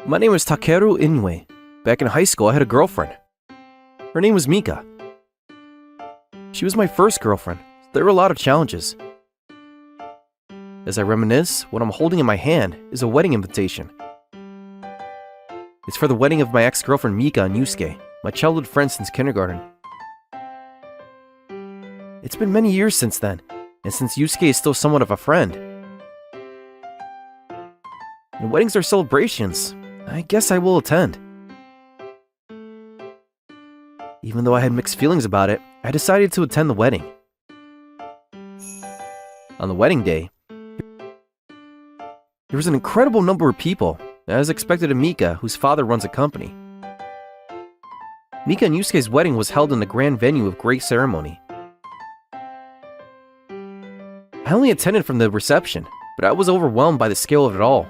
My name is Takeru Inoue. Back in high school, I had a girlfriend. Her name was Mika. She was my first girlfriend. There were a lot of challenges. As I reminisce, what I'm holding in my hand is a wedding invitation. It's for the wedding of my ex-girlfriend Mika and Yusuke, my childhood friends since kindergarten. It's been many years since then, and since Yusuke is still somewhat of a friend. And weddings are celebrations. I guess I will attend. Even though I had mixed feelings about it, I decided to attend the wedding. On the wedding day, there was an incredible number of people, as expected of Mika, whose father runs a company. Mika and Yusuke's wedding was held in the grand venue of great ceremony. I only attended from the reception, but I was overwhelmed by the scale of it all.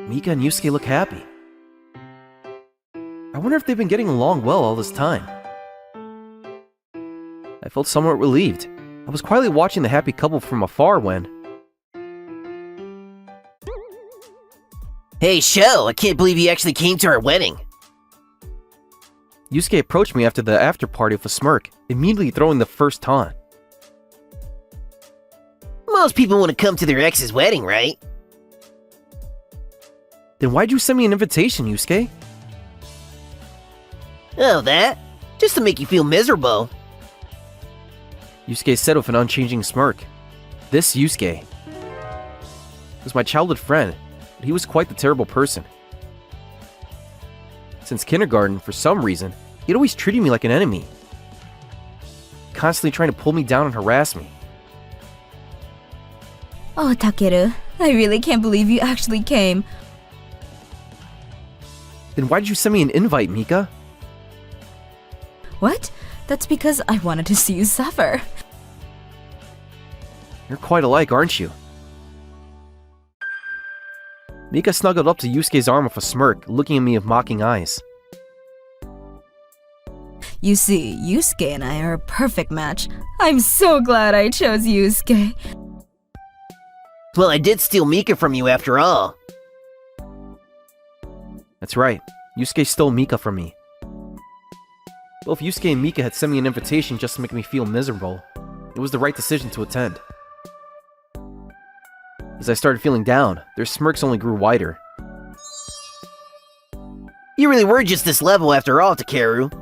Mika and Yusuke look happy. I wonder if they've been getting along well all this time. I felt somewhat relieved. I was quietly watching the happy couple from afar when... Hey, Sho, I can't believe you actually came to our wedding. Yusuke approached me after the after party with a smirk, immediately throwing the first taunt. Most people want to come to their ex's wedding, right? Then why'd you send me an invitation, Yusuke? Oh, that? Just to make you feel miserable. Yusuke said with an unchanging smirk. This Yusuke was my childhood friend, but he was quite the terrible person. Since kindergarten, for some reason, he'd always treated me like an enemy, constantly trying to pull me down and harass me. Oh, Takeru, I really can't believe you actually came. Then why did you send me an invite, Mika? What? That's because I wanted to see you suffer. You're quite alike, aren't you? Mika snuggled up to Yusuke's arm with a smirk, looking at me with mocking eyes. You see, Yusuke and I are a perfect match. I'm so glad I chose Yusuke. Well, I did steal Mika from you after all. That's right, Yusuke stole Mika from me. Well, if Yusuke and Mika had sent me an invitation just to make me feel miserable, it was the right decision to attend. As I started feeling down, their smirks only grew wider. You really were just this level after all, Takeru.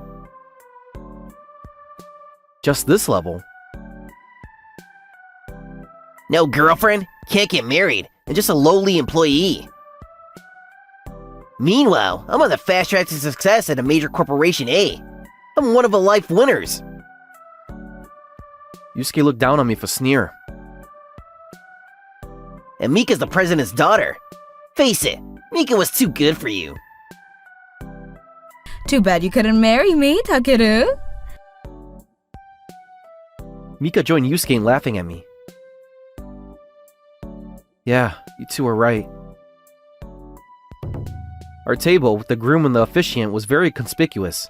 Just this level? No girlfriend, can't get married, and just a lowly employee. Meanwhile, I'm on the fast track to success at a major corporation A. I'm one of the life winners. Yusuke looked down on me with a sneer. And Mika's the president's daughter. Face it, Mika was too good for you. Too bad you couldn't marry me, Takeru. Mika joined Yusuke in laughing at me. Yeah, you two are right. Our table, with the groom and the officiant, was very conspicuous.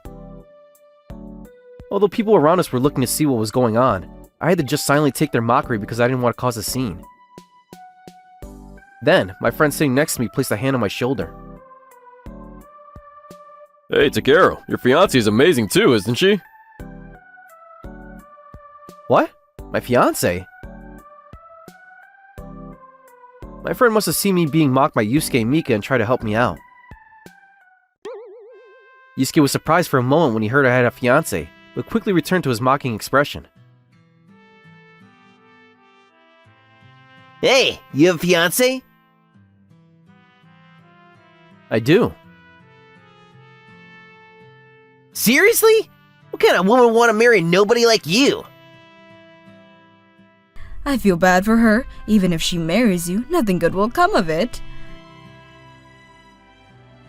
Although people around us were looking to see what was going on, I had to just silently take their mockery because I didn't want to cause a scene. Then, my friend sitting next to me placed a hand on my shoulder. Hey, Takeru, your fiancée is amazing too, isn't she? What? My fiancé? My friend must have seen me being mocked by Yusuke and Mika and tried to help me out. Yusuke was surprised for a moment when he heard I had a fiancé, but quickly returned to his mocking expression. Hey, you have a fiancé? I do. Seriously? What kind of woman would want to marry nobody like you? I feel bad for her. Even if she marries you, nothing good will come of it.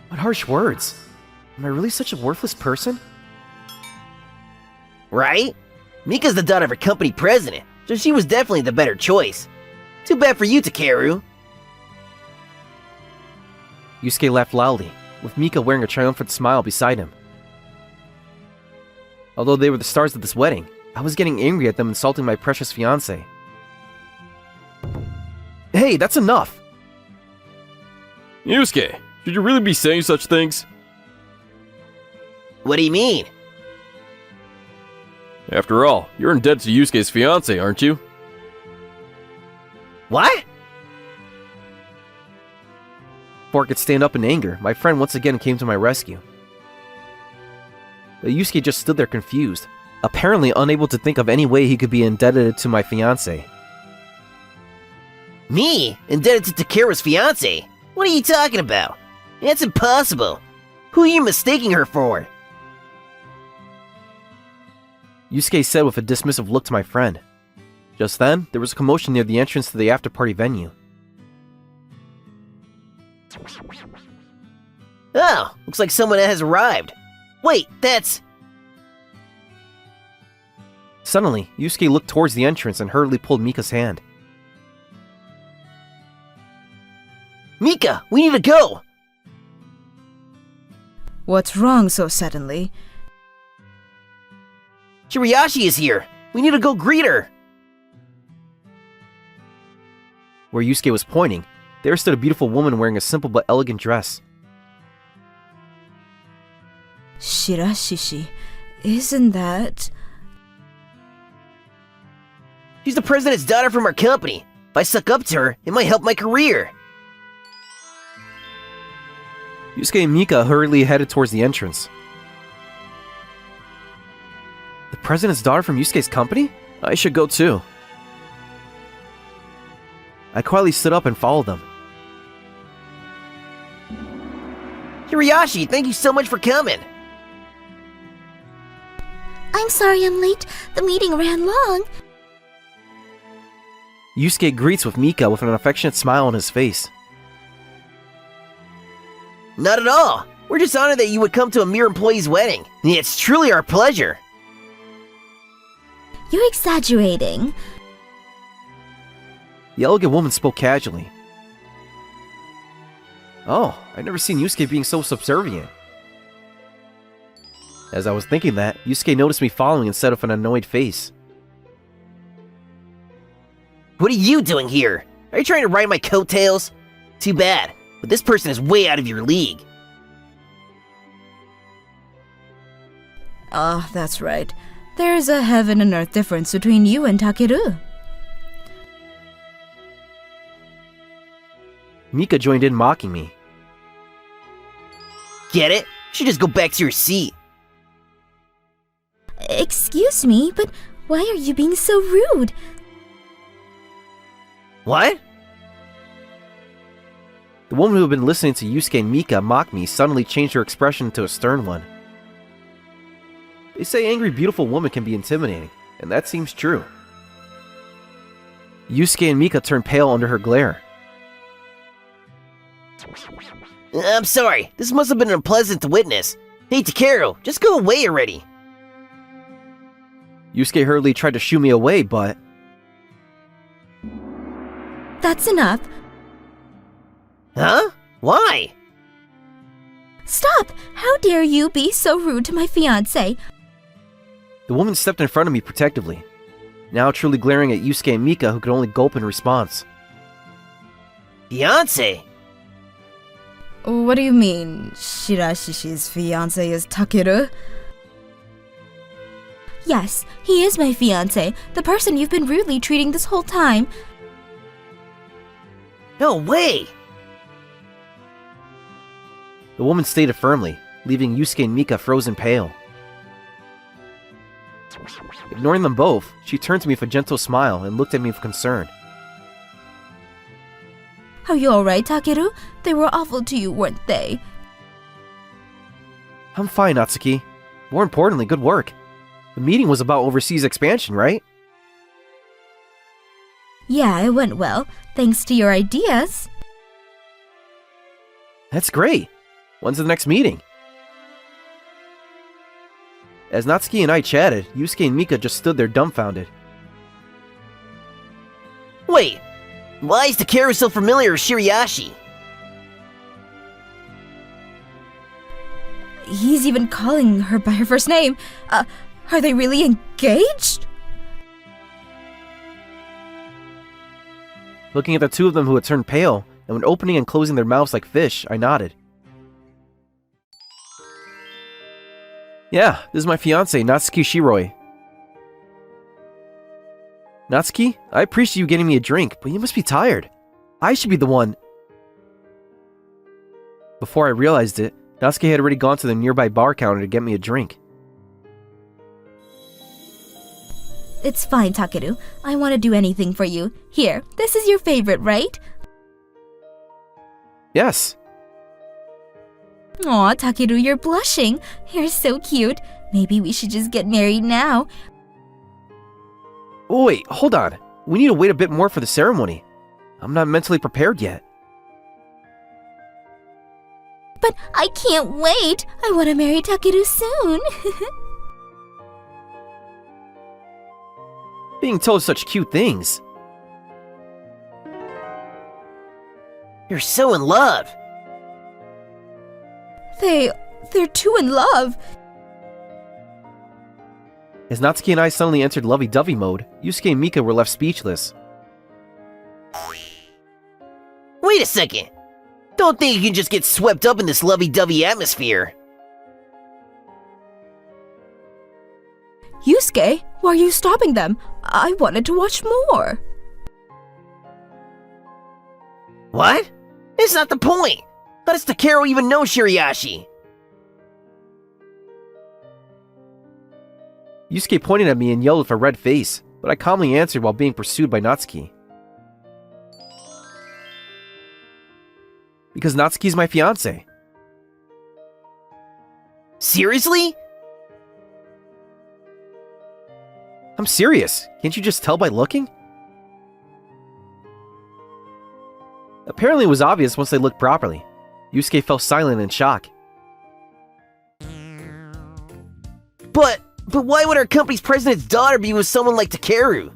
What harsh words. Am I really such a worthless person? Right? Mika's the daughter of a company president, so she was definitely the better choice. Too bad for you, Takeru. Yusuke laughed loudly, with Mika wearing a triumphant smile beside him. Although they were the stars of this wedding, I was getting angry at them insulting my precious fiancé. Hey, that's enough! Yusuke, should you really be saying such things? What do you mean? After all, you're in debt to Yusuke's fiancé, aren't you? What? Before I could stand up in anger, my friend once again came to my rescue. But Yusuke just stood there confused, apparently unable to think of any way he could be indebted to my fiancé. Me? Indebted to Takeru's fiancé? What are you talking about? That's impossible. Who are you mistaking her for? Yusuke said with a dismissive look to my friend. Just then, there was a commotion near the entrance to the after-party venue. Oh, looks like someone has arrived. Wait, that's... Suddenly, Yusuke looked towards the entrance and hurriedly pulled Mika's hand. Mika, we need to go! What's wrong so suddenly? Shirayashi is here. We need to go greet her. Where Yusuke was pointing, there stood a beautiful woman wearing a simple but elegant dress. Shirashishi, isn't that... She's the president's daughter from our company. If I suck up to her, it might help my career. Yusuke and Mika hurriedly headed towards the entrance. The president's daughter from Yusuke's company? I should go too. I quietly stood up and followed them. Shirayashi, thank you so much for coming. I'm sorry I'm late. The meeting ran long. Yusuke greets with Mika with an affectionate smile on his face. Not at all. We're just honored that you would come to a mere employee's wedding. It's truly our pleasure. You're exaggerating. The elegant woman spoke casually. Oh, I've never seen Yusuke being so subservient. As I was thinking that, Yusuke noticed me following instead of an annoyed face. What are you doing here? Are you trying to ride my coattails? Too bad, but this person is way out of your league. Ah, that's right. There's a heaven and earth difference between you and Takeru. Mika joined in mocking me. Get it? You should just go back to your seat. Excuse me, but why are you being so rude? What? The woman who had been listening to Yusuke and Mika mock me suddenly changed her expression to a stern one. They say angry, beautiful woman can be intimidating, and that seems true. Yusuke and Mika turned pale under her glare. I'm sorry, this must have been unpleasant to witness. Hey Takeru, just go away already. Yusuke hurriedly tried to shoo me away, but... That's enough. Huh? Why? Stop! How dare you be so rude to my fiancé? The woman stepped in front of me protectively, now truly glaring at Yusuke and Mika, who could only gulp in response. Fiancé? What do you mean, Shirashishi's fiancé is Takeru? Yes, he is my fiancé, the person you've been rudely treating this whole time. No way! The woman stated firmly, leaving Yusuke and Mika frozen pale. Ignoring them both, she turned to me with a gentle smile and looked at me with concern. Are you alright, Takeru? They were awful to you, weren't they? I'm fine, Natsuki. More importantly, good work. The meeting was about overseas expansion, right? Yeah, it went well, thanks to your ideas. That's great. When's the next meeting? As Natsuki and I chatted, Yusuke and Mika just stood there dumbfounded. Wait, why is Takeru so familiar with Shirayashi? He's even calling her by her first name. Are they really engaged? Looking at the two of them who had turned pale, and when opening and closing their mouths like fish, I nodded. Yeah, this is my fiancée, Natsuki Shiroi. Natsuki, I appreciate you getting me a drink, but you must be tired. I should be the one. Before I realized it, Natsuki had already gone to the nearby bar counter to get me a drink. It's fine, Takeru. I want to do anything for you. Here, this is your favorite, right? Yes. Aw, Takeru, you're blushing. You're so cute. Maybe we should just get married now. Oh, wait, hold on. We need to wait a bit more for the ceremony. I'm not mentally prepared yet. But I can't wait. I want to marry Takeru soon. Being told such cute things. You're so in love. They're too in love. As Natsuki and I suddenly entered lovey-dovey mode, Yusuke and Mika were left speechless. Wait a second. Don't think you can just get swept up in this lovey-dovey atmosphere. Yusuke, why are you stopping them? I wanted to watch more. What? It's not the point. How does Takeru even know Shiriashi? Yusuke pointed at me and yelled with a red face, but I calmly answered while being pursued by Natsuki. Because Natsuki's my fiancé. Seriously? I'm serious. Can't you just tell by looking? Apparently it was obvious once they looked properly. Yusuke fell silent in shock. But why would our company's president's daughter be with someone like Takeru?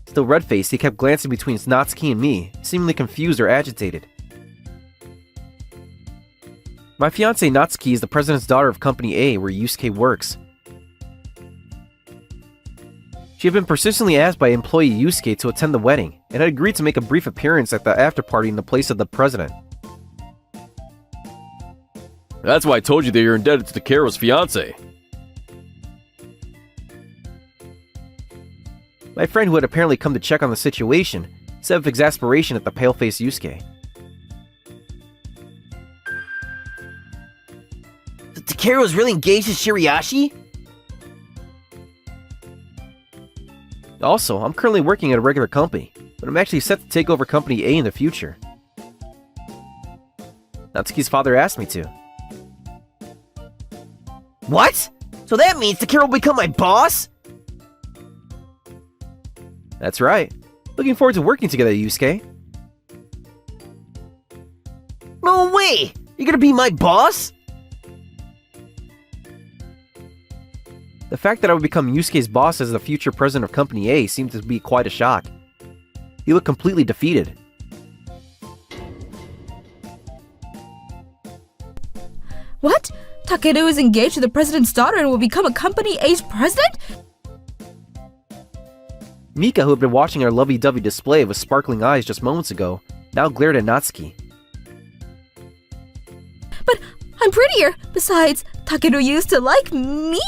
Still red-faced, he kept glancing between Natsuki and me, seemingly confused or agitated. My fiancée Natsuki is the president's daughter of Company A, where Yusuke works. She had been persistently asked by employee Yusuke to attend the wedding, and had agreed to make a brief appearance at the after-party in the place of the president. That's why I told you that you're indebted to Takeru's fiancé. My friend, who had apparently come to check on the situation, said with exasperation at the pale-faced Yusuke. Takeru is really engaged to Shiriashi? Also, I'm currently working at a regular company, but I'm actually set to take over Company A in the future. Natsuki's father asked me to. What? So that means Takeru will become my boss? That's right. Looking forward to working together, Yusuke. No way! You're gonna be my boss? The fact that I would become Yusuke's boss as the future president of Company A seemed to be quite a shock. He looked completely defeated. What? Takeru is engaged to the president's daughter and will become a Company A's president? Mika, who had been watching our lovey-dovey display with sparkling eyes just moments ago, now glared at Natsuki. But I'm prettier. Besides, Takeru used to like me.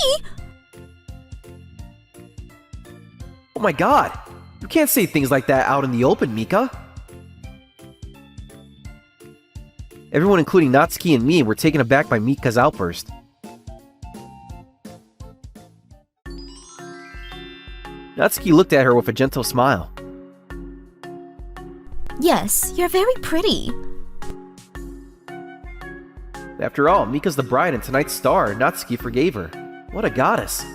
Oh my god! You can't say things like that out in the open, Mika! Everyone, including Natsuki and me, were taken aback by Mika's outburst. Natsuki looked at her with a gentle smile. Yes, you're very pretty. After all, Mika's the bride and tonight's star. Natsuki forgave her. What a goddess.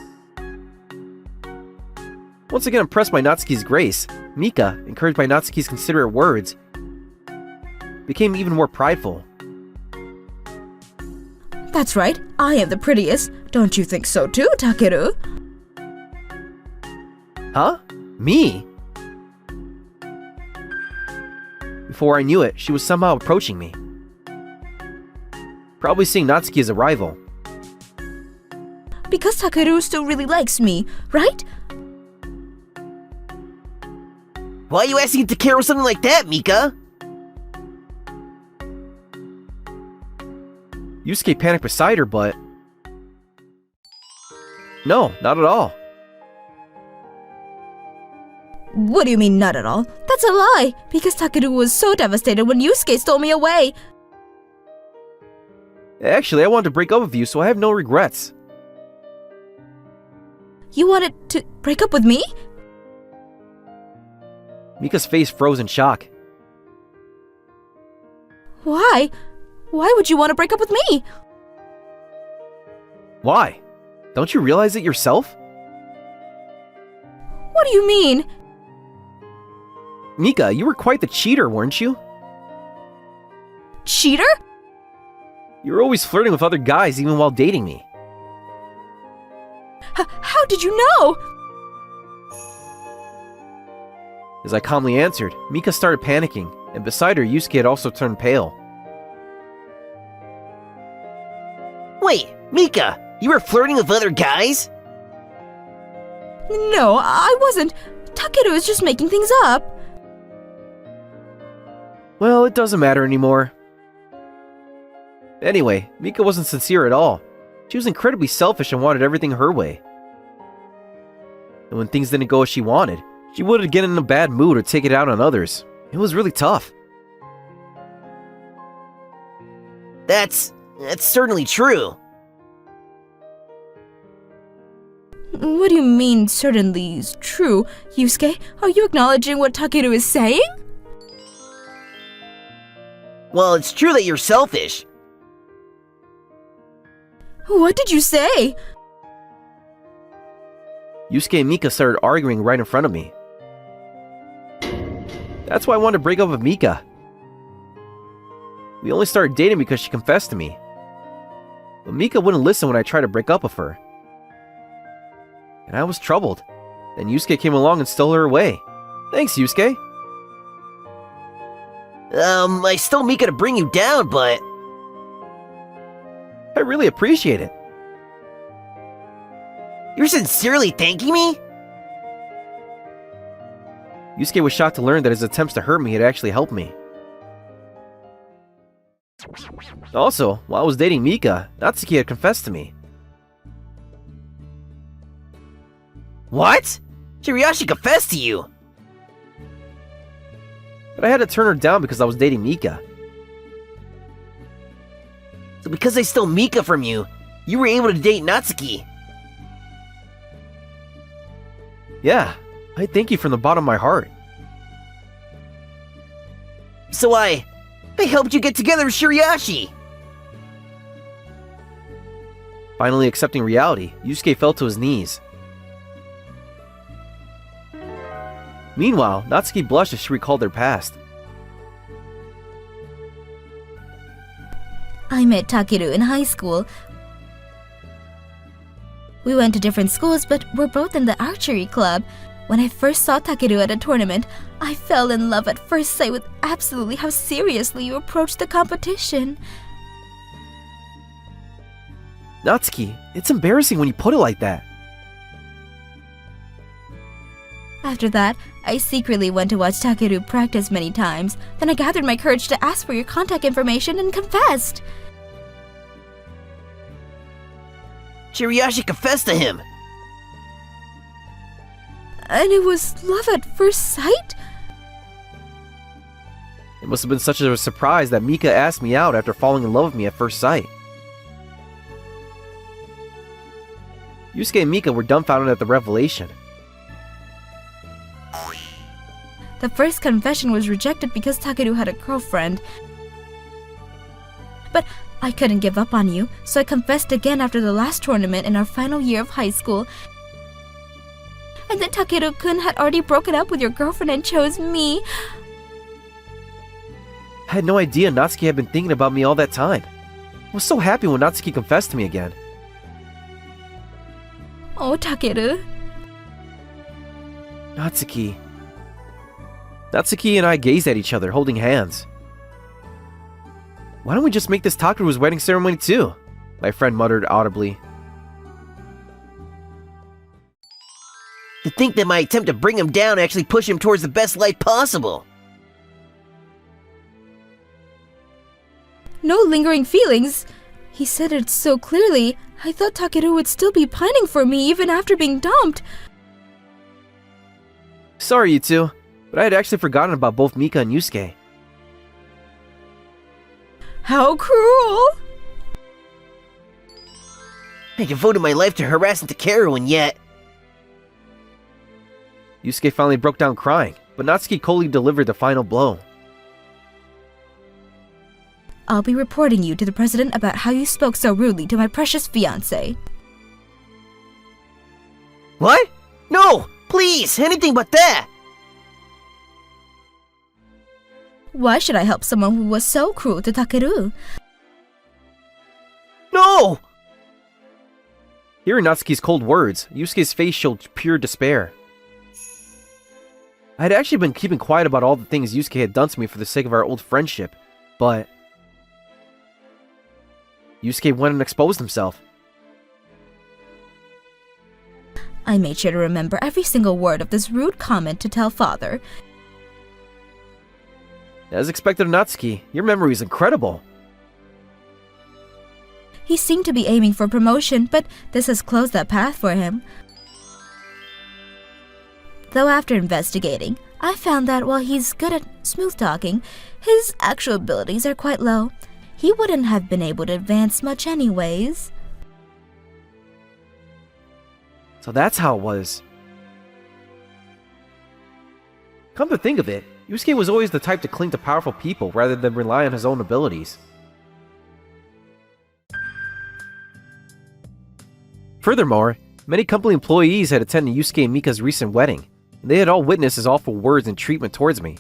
Once again impressed by Natsuki's grace, Mika, encouraged by Natsuki's considerate words, became even more prideful. That's right, I am the prettiest. Don't you think so too, Takeru? Huh? Me? Before I knew it, she was somehow approaching me. Probably seeing Natsuki as a rival. Because Takeru still really likes me, right? Why are you asking Takeru something like that, Mika? Yusuke panicked beside her, but... No, not at all. What do you mean, not at all? That's a lie! Because Takeru was so devastated when Yusuke stole me away! Actually, I wanted to break up with you, so I have no regrets. You wanted to break up with me? Mika's face froze in shock. Why? Why would you want to break up with me? Why? Don't you realize it yourself? What do you mean? Mika, you were quite the cheater, weren't you? Cheater? You were always flirting with other guys even while dating me. How did you know? As I calmly answered, Mika started panicking, and beside her, Yusuke had also turned pale. Wait, Mika, you were flirting with other guys? No, I wasn't. Takeru is just making things up. Well, it doesn't matter anymore. Anyway, Mika wasn't sincere at all. She was incredibly selfish and wanted everything her way. And when things didn't go as she wanted, she would get in a bad mood or take it out on others. It was really tough. That's certainly true. What do you mean, certainly is true? Yusuke, are you acknowledging what Takeru is saying? Well, it's true that you're selfish. What did you say? Yusuke and Mika started arguing right in front of me. That's why I wanted to break up with Mika. We only started dating because she confessed to me. But Mika wouldn't listen when I tried to break up with her. And I was troubled. Then Yusuke came along and stole her away. Thanks, Yusuke. I stole Mika to bring you down, but... I really appreciate it. You're sincerely thanking me? Yusuke was shocked to learn that his attempts to hurt me had actually helped me. Also, while I was dating Mika, Natsuki had confessed to me. What? Shiraishi confessed to you? But I had to turn her down because I was dating Mika. So because I stole Mika from you, you were able to date Natsuki? Yeah, I thank you from the bottom of my heart. So I helped you get together with Shiraishi. Finally accepting reality, Yusuke fell to his knees. Meanwhile, Natsuki blushed as she recalled their past. I met Takeru in high school. We went to different schools, but we're both in the archery club. When I first saw Takeru at a tournament, I fell in love at first sight with absolutely how seriously you approached the competition. Natsuki, it's embarrassing when you put it like that. After that, I secretly went to watch Takeru practice many times. Then I gathered my courage to ask for your contact information and confessed. Shiraishi confessed to him. And it was love at first sight? It must have been such a surprise that Mika asked me out after falling in love with me at first sight. Yusuke and Mika were dumbfounded at the revelation. The first confession was rejected because Takeru had a girlfriend. But I couldn't give up on you, so I confessed again after the last tournament in our final year of high school. And then Takeru-kun had already broken up with your girlfriend and chose me. I had no idea Natsuki had been thinking about me all that time. I was so happy when Natsuki confessed to me again. Oh, Takeru. Natsuki. Natsuki and I gazed at each other, holding hands. Why don't we just make this Takeru's wedding ceremony too? My friend muttered audibly. To think that my attempt to bring him down actually pushed him towards the best life possible. No lingering feelings. He said it so clearly. I thought Takeru would still be pining for me even after being dumped. Sorry, you two, but I had actually forgotten about both Mika and Yusuke. How cruel! I devoted my life to harassing Takeru, and yet... Yusuke finally broke down crying, but Natsuki coldly delivered the final blow. I'll be reporting you to the president about how you spoke so rudely to my precious fiancé. What? No! Please! Anything but that! Why should I help someone who was so cruel to Takeru? No! Hearing Natsuki's cold words, Yusuke's face showed pure despair. I had actually been keeping quiet about all the things Yusuke had done to me for the sake of our old friendship, but... Yusuke went and exposed himself. I made sure to remember every single word of this rude comment to tell father. As expected of Natsuki, your memory is incredible. He seemed to be aiming for promotion, but this has closed that path for him. Though after investigating, I found that while he's good at smooth talking, his actual abilities are quite low. He wouldn't have been able to advance much anyways. So that's how it was. Come to think of it, Yusuke was always the type to cling to powerful people rather than rely on his own abilities. Furthermore, many company employees had attended Yusuke and Mika's recent wedding, and they had all witnessed his awful words and treatment towards me.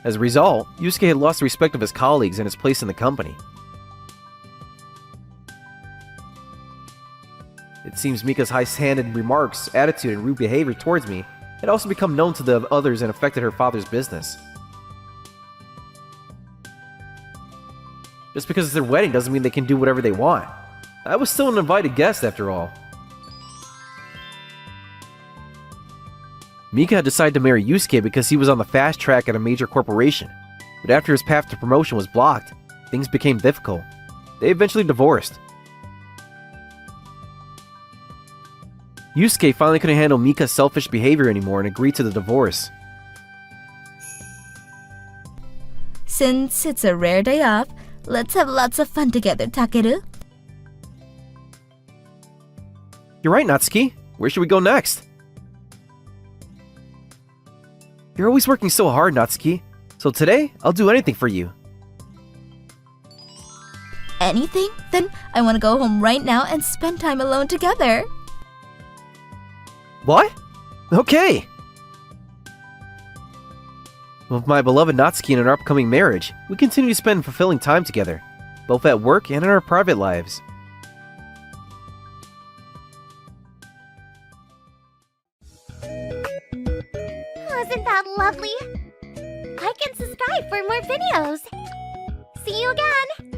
As a result, Yusuke had lost the respect of his colleagues and his place in the company. It seems Mika's high-handed remarks, attitude, and rude behavior towards me had also become known to the others and affected her father's business. Just because it's their wedding doesn't mean they can do whatever they want. I was still an invited guest after all. Mika had decided to marry Yusuke because he was on the fast track at a major corporation, but after his path to promotion was blocked, things became difficult. They eventually divorced. Yusuke finally couldn't handle Mika's selfish behavior anymore and agreed to the divorce. Since it's a rare day off, let's have lots of fun together, Takeru. You're right, Natsuki. Where should we go next? You're always working so hard, Natsuki. So today, I'll do anything for you. Anything? Then I want to go home right now and spend time alone together. What? Okay! With my beloved Natsuki and our upcoming marriage, we continue to spend fulfilling time together, both at work and in our private lives. Wasn't that lovely? Like and subscribe for more videos. See you again!